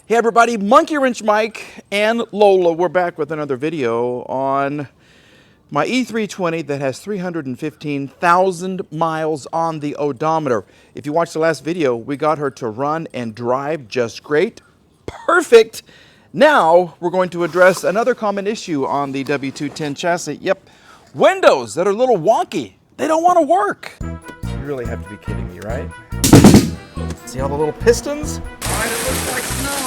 Hey everybody, Monkey Wrench Mike and Lola, we're back with another video on my E320 that has 315,000 miles on the odometer. If you watched the last video, we got her to run and drive just great. Perfect! Now we're going to address another common issue on the W210 chassis. Yep, windows that are a little wonky. They don't want to work. You really have to be kidding me, right? See all the little pistons? Right, it looks like snow.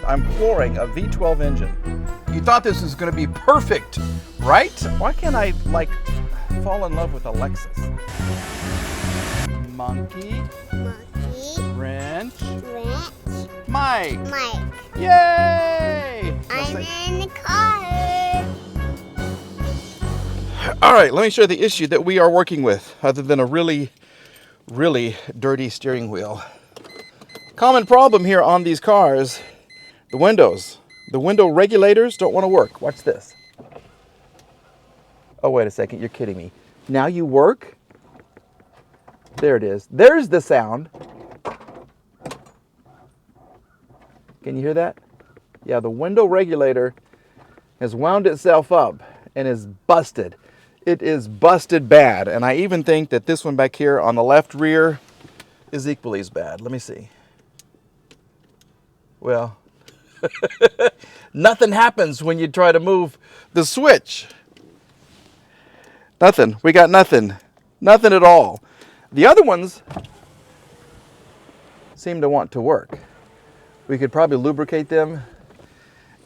I'm flooring a V12 engine. You thought this was going to be perfect, right? Why can't I, like, fall in love with a Lexus? Monkey. Wrench. Mike. Yay! I'm in the car. All right, let me show you the issue that we are working with, other than a really dirty steering wheel. Common problem here on these cars, the windows. The window regulators don't want to work. Watch this. Oh, wait a second, you're kidding me. Now you work? There it is. There's the sound. Can you hear that? Yeah, the window regulator has wound itself up and is busted. It is busted bad. And I even think that this one back here on the left rear is equally as bad. Let me see. Well, nothing happens when you try to move the switch. Nothing. We got nothing. Nothing at all. The other ones seem to want to work. We could probably lubricate them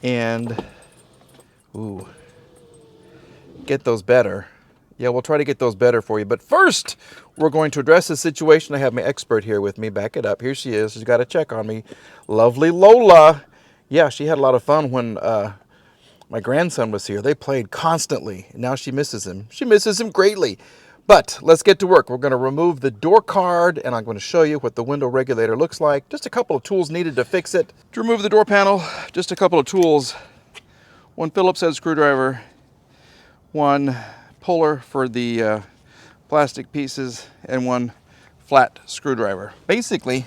and get those better. Yeah, we'll try to get those better for you. But first, we're going to address the situation. I have my expert here with me. Back it up. Here she is. She's got a check on me. Lovely Lola. Yeah, she had a lot of fun when my grandson was here. They played constantly. Now she misses him. She misses him greatly. But let's get to work. We're going to remove the door card, and I'm going to show you what the window regulator looks like. Just a couple of tools needed to fix it. To remove the door panel, just a couple of tools. One Phillips head screwdriver, one puller for the plastic pieces, and one flat screwdriver. Basically,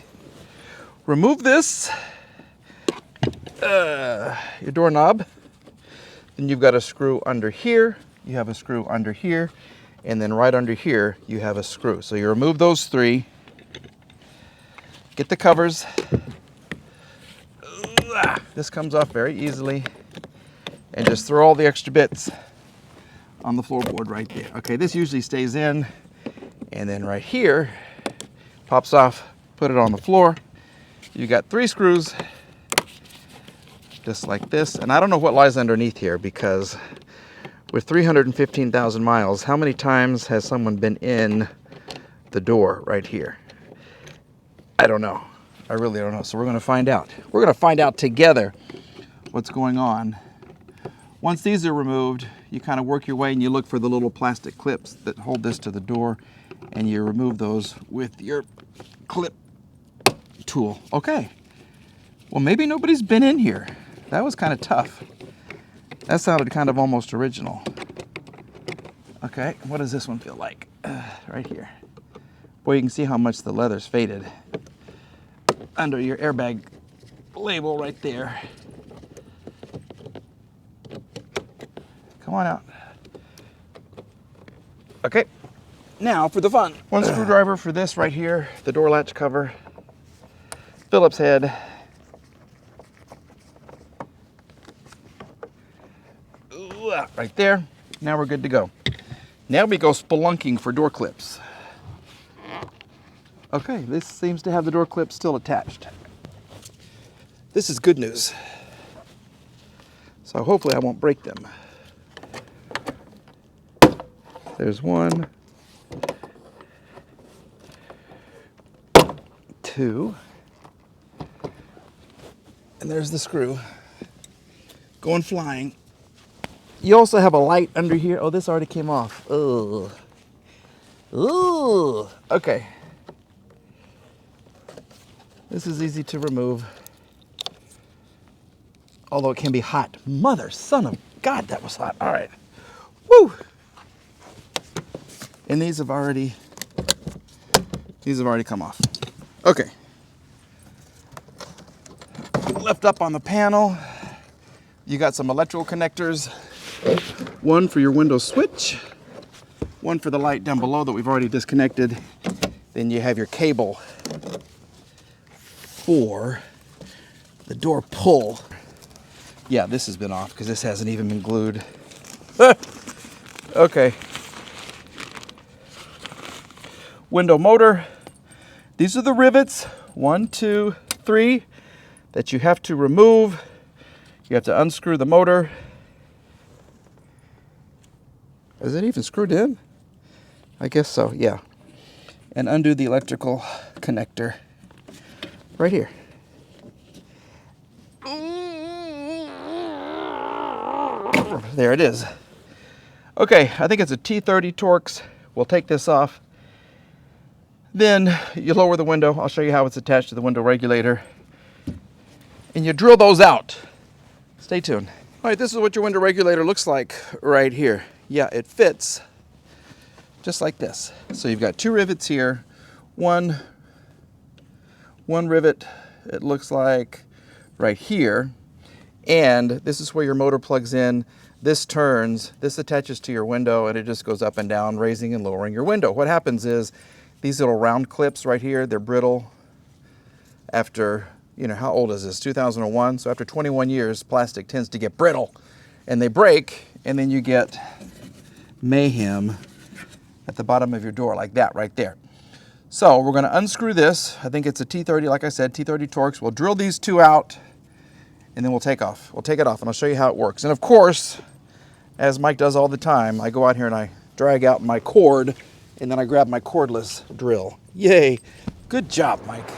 remove this, your doorknob. Then you've got a screw under here. You have a screw under here. And then right under here, you have a screw. So you remove those three. Get the covers. This comes off very easily. And just throw all the extra bits on the floorboard right there. Okay, this usually stays in. And then right here, pops off, put it on the floor. You got 3 screws, just like this. And I don't know what lies underneath here, because with 315,000 miles, how many times has someone been in the door right here? I don't know. I really don't know. So we're going to find out. We're going to find out together what's going on. Once these are removed, you kind of work your way and you look for the little plastic clips that hold this to the door, and you remove those with your clip tool. Okay. Well, maybe nobody's been in here. That was kind of tough. That sounded kind of almost original. Okay, what does this one feel like? Right here. Boy, you can see how much the leather's faded. Under your airbag label right there. Come on out. Okay, now for the fun. One screwdriver for this right here, the door latch cover. Phillips head. Right there. Now we're good to go. Now we go spelunking for door clips. Okay, this seems to have the door clips still attached. This is good news. So hopefully I won't break them. There's 1, 2, and there's the screw going flying. You also have a light under here. Oh, this already came off. Ugh. Ooh. Okay. This is easy to remove, although it can be hot. Mother, son of God, that was hot. All right. Woo. And these have already come off. Okay. left up on the panel. You got some electrical connectors. One for your window switch, one for the light down below that we've already disconnected. Then you have your cable for the door pull. Yeah, this has been off because this hasn't even been glued. Okay. Window motor. These are the rivets, 1, 2, 3, that you have to remove. You have to unscrew the motor. Is it even screwed in? I guess so, yeah. And undo the electrical connector right here. There it is. Okay, I think it's a T30 Torx. We'll take this off. Then you lower the window. I'll show you how it's attached to the window regulator. And you drill those out. Stay tuned. All right, this is what your window regulator looks like right here. Yeah, it fits just like this. So you've got 2 rivets here. One rivet, it looks like right here. And this is where your motor plugs in. This turns, this attaches to your window, and it just goes up and down, raising and lowering your window. What happens is these little round clips right here, they're brittle after, you know, how old is this? 2001. So after 21 years, plastic tends to get brittle and they break, and then you get mayhem at the bottom of your door like that right there. So we're going to unscrew this. I think it's a T30, like I said, T30 Torx. We'll drill these 2 out, and then we'll take off. We'll take it off, and I'll show you how it works. And of course, as Mike does all the time, I go out here and I drag out my cord, and then I grab my cordless drill. Yay. Good job, Mike.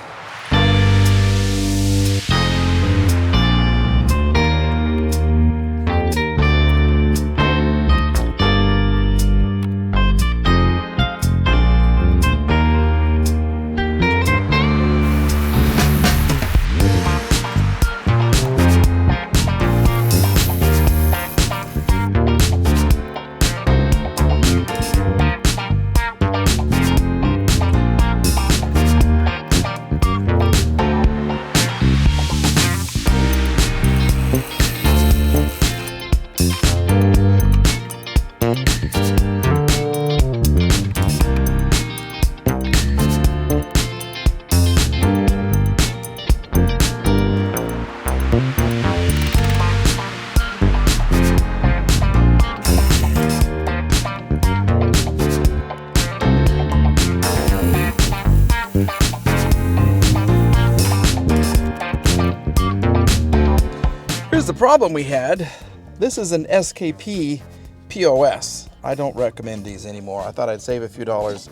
Here's the problem we had. This is an SKP POS. I don't recommend these anymore. I thought I'd save a few dollars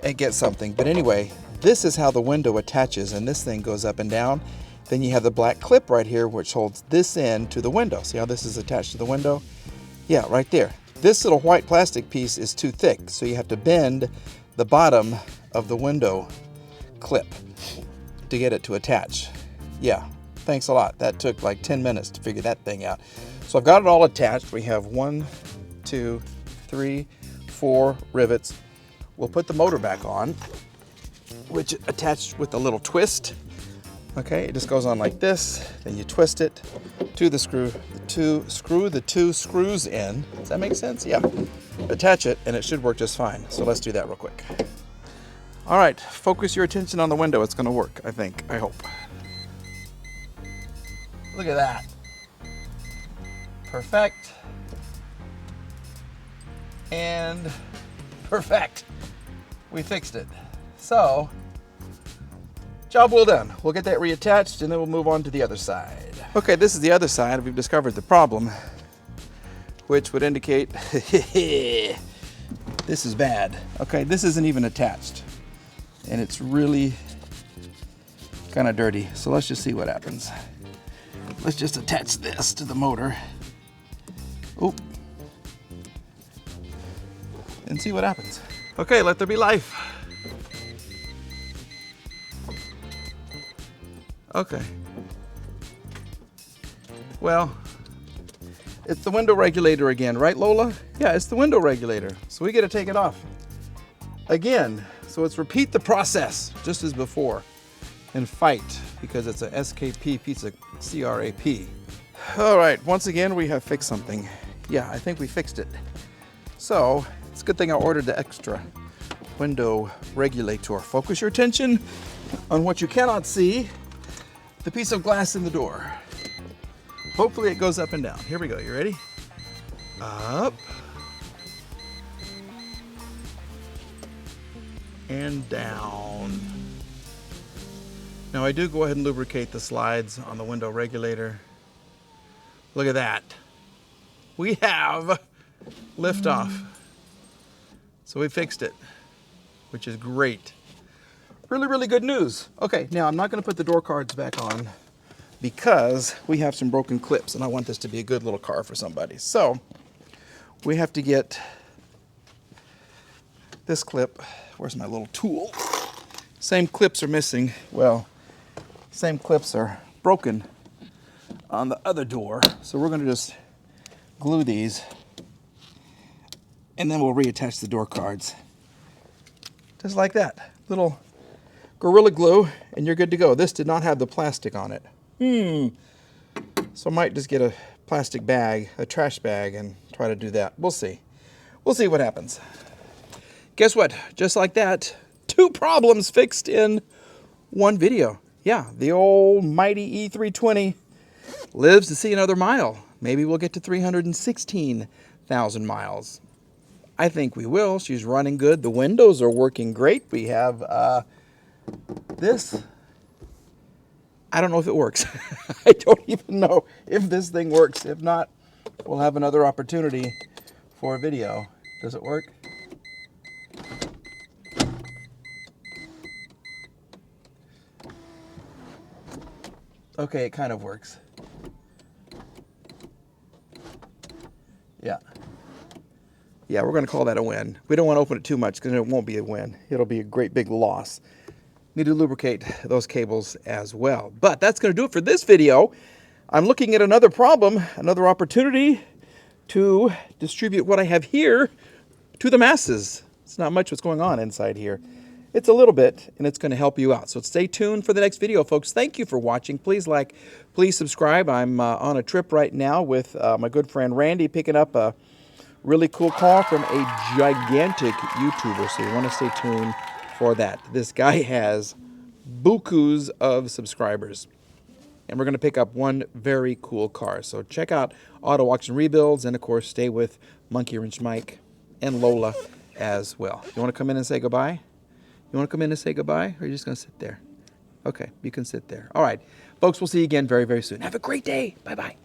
and get something. But anyway, this is how the window attaches, and this thing goes up and down. Then you have the black clip right here which holds this end to the window. See how this is attached to the window? Yeah, right there. This little white plastic piece is too thick, so you have to bend the bottom of the window clip to get it to attach. Yeah, thanks a lot. That took like 10 minutes to figure that thing out. So I've got it all attached. We have 1, 2, 3, 4 rivets. We'll put the motor back on, which attached with a little twist. Okay, it just goes on like this. Then you twist it to the screw. Screw the 2 screws in. Does that make sense? Yeah. Attach it, and it should work just fine. So let's do that real quick. All right, focus your attention on the window. It's going to work, I think. I hope. Look at that. Perfect. And perfect. We fixed it. So, job well done. We'll get that reattached, and then we'll move on to the other side. Okay, this is the other side. We've discovered the problem, which would indicate this is bad. Okay, this isn't even attached, and it's really kind of dirty. So let's just see what happens. Let's just attach this to the motor. Oop. And see what happens. Okay, let there be life. Okay. Well, it's the window regulator again, right, Lola? Yeah, it's the window regulator. So we got to take it off again. So let's repeat the process just as before and fight because it's a SKP pizza, CRAP. All right, once again, we have fixed something. Yeah, I think we fixed it. So it's a good thing I ordered the extra window regulator. Focus your attention on what you cannot see, the piece of glass in the door. Hopefully it goes up and down. Here we go, you ready? Up. And down. Now I do go ahead and lubricate the slides on the window regulator. Look at that. We have liftoff. So we fixed it, which is great. Really, really good news. Okay, now I'm not gonna put the door cards back on because we have some broken clips and I want this to be a good little car for somebody. So we have to get this clip. Where's my little tool? Same clips are missing. Well, same clips are broken on the other door. So we're gonna just glue these and then we'll reattach the door cards. Just like that. Little Gorilla Glue and you're good to go. This did not have the plastic on it. So I might just get a plastic bag, a trash bag, and try to do that. We'll see. We'll see what happens. Guess what? Just like that, 2 problems fixed in one video. Yeah, the old mighty E320 lives to see another mile. Maybe we'll get to 316,000 miles. I think we will. She's running good. The windows are working great. We have this. I don't know if it works. I don't even know if this thing works. If not, we'll have another opportunity for a video. Does it work? Okay, it kind of works. Yeah. Yeah, we're going to call that a win. We don't want to open it too much because it won't be a win. It'll be a great big loss. Need to lubricate those cables as well. But that's going to do it for this video. I'm looking at another problem, another opportunity to distribute what I have here to the masses. It's not much what's going on inside here. It's a little bit, and it's going to help you out. So stay tuned for the next video, folks. Thank you for watching. Please like, please subscribe. I'm on a trip right now with my good friend Randy, picking up a really cool call from a gigantic YouTuber. So you want to stay tuned for that. This guy has bukus of subscribers. And we're going to pick up one very cool car. So check out Auto Auction Rebuilds, and of course stay with Monkey Wrench Mike and Lola as well. You want to come in and say goodbye? You want to come in and say goodbye, or are you just going to sit there? Okay, you can sit there. All right, folks, we'll see you again very, very soon. Have a great day. Bye-bye.